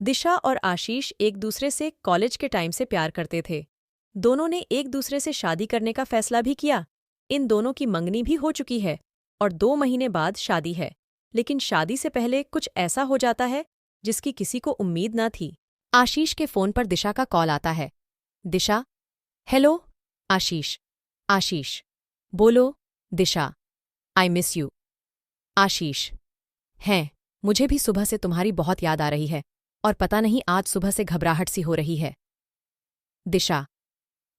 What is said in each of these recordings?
दिशा और आशीष एक दूसरे से कॉलेज के टाइम से प्यार करते थे। दोनों ने एक दूसरे से शादी करने का फैसला भी किया। इन दोनों की मंगनी भी हो चुकी है और 2 महीने बाद शादी है। लेकिन शादी से पहले कुछ ऐसा हो जाता है जिसकी किसी को उम्मीद न थी। आशीष के फोन पर दिशा का कॉल आता है। दिशा। हेलो। आशीष। आशीष। बोलो। Disha. I miss you. Ashish. हैं, मुझे भी सुबह से तुम्हारी बहुत याद आ रही है और पता नहीं आज सुबह से घबराहट सी हो रही है। दिशा।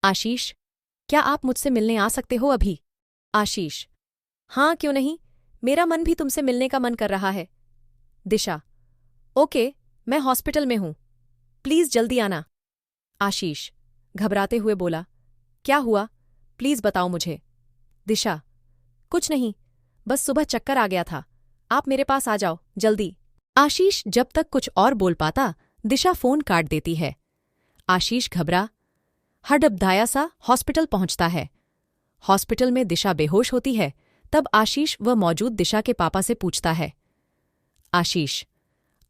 आशीष, क्या आप मुझसे मिलने आ सकते हो अभी? आशीष। हाँ, क्यों नहीं, मेरा मन भी तुमसे मिलने का मन कर रहा है। दिशा। ओके, मैं हॉस्पिटल में हूं, प्लीज जल्दी आना। आशीष घबराते हुए बोला, क्या हुआ, प्लीज बताओ मुझे। दिशा। कुछ नहीं, बस सुबह चक्कर आ गया था, आप मेरे पास आ जाओ जल्दी। आशीष जब तक कुछ और बोल पाता, दिशा फोन काट देती है। आशीष घबरा हड़बड़ाया सा हॉस्पिटल पहुंचता है। हॉस्पिटल में दिशा बेहोश होती है। तब आशीष वह मौजूद दिशा के पापा से पूछता है। आशीष।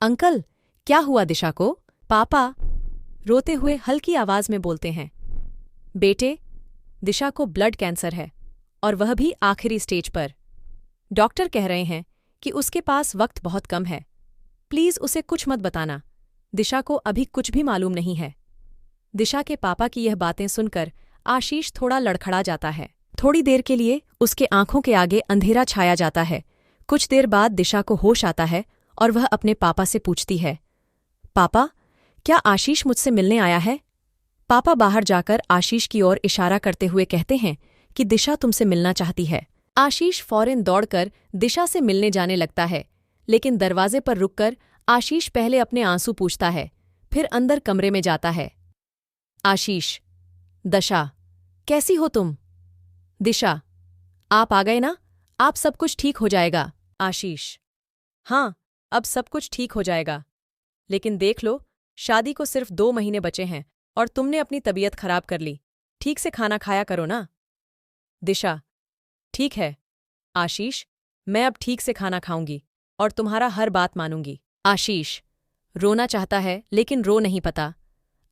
अंकल, क्या हुआ दिशा को? पापा रोते हुए हल्की आवाज में बोलते हैं। बेटे, दिशा को ब्लड कैंसर है और वह भी आखिरी स्टेज पर। डॉक्टर कह रहे हैं कि उसके पास वक्त बहुत कम है। प्लीज उसे कुछ मत बताना, दिशा को अभी कुछ भी मालूम नहीं है। दिशा के पापा की यह बातें सुनकर आशीष थोड़ा लड़खड़ा जाता है। थोड़ी देर के लिए उसके आंखों के आगे अंधेरा छाया जाता है। कुछ देर बाद दिशा को होश आता है और वह अपने पापा से पूछती है, पापा, क्या आशीष मुझसे मिलने आया है? पापा बाहर जाकर आशीष की ओर इशारा करते हुए कहते हैं कि दिशा तुमसे मिलना चाहती है। आशीष फौरन दौड़कर दिशा से मिलने जाने लगता है, लेकिन दरवाजे पर रुककर आशीष पहले अपने आंसू पूछता है, फिर अंदर कमरे में जाता है। आशीष। दशा, कैसी हो तुम? दिशा। आप आ गए ना, आप सब कुछ ठीक हो जाएगा। आशीष। हाँ, अब सब कुछ ठीक हो जाएगा, लेकिन देख लो, शादी को सिर्फ 2 महीने बचे हैं और तुमने अपनी तबीयत खराब कर ली। ठीक से खाना खाया करो ना। दिशा। ठीक है आशीष, मैं अब ठीक से खाना खाऊंगी और तुम्हारा हर बात मानूंगी। आशीष रोना चाहता है लेकिन रो नहीं पाता।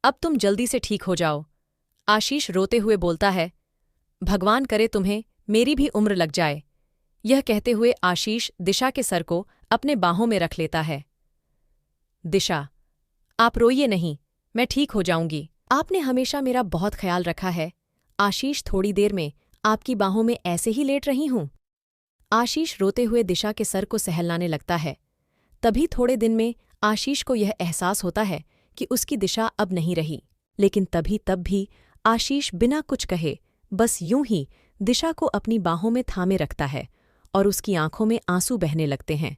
अब तुम जल्दी से ठीक हो जाओ। आशीष रोते हुए बोलता है, भगवान करे तुम्हें मेरी भी उम्र लग जाए। यह कहते हुए आशीष दिशा के सर को अपने बाहों में रख लेता है। दिशा। आप रोइए नहीं, मैं ठीक हो जाऊंगी। आपने हमेशा मेरा बहुत ख्याल रखा है। आशीष, थोड़ी देर में आपकी बाहों में ऐसे ही लेट रही हूं। आशीष रोते हुए दिशा के सर को सहलाने लगता है। तभी थोड़े दिन में आशीष को यह एहसास होता है कि उसकी दिशा अब नहीं रही। लेकिन तब भी आशीष बिना कुछ कहे बस यूं ही दिशा को अपनी बाहों में थामे रखता है और उसकी आंखों में आंसू बहने लगते हैं।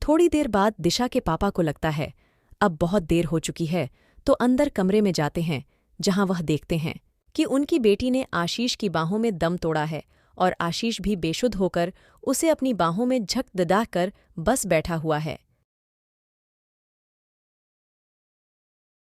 थोड़ी देर बाद दिशा के पापा को लगता है अब बहुत देर हो चुकी है, तो अंदर कमरे में जाते हैं, जहां वह देखते हैं कि उनकी बेटी ने आशीष की बाहों में दम तोड़ा है और आशीष भी बेशुद्ध होकर उसे अपनी बाहों में झक ददा कर बस बैठा हुआ है।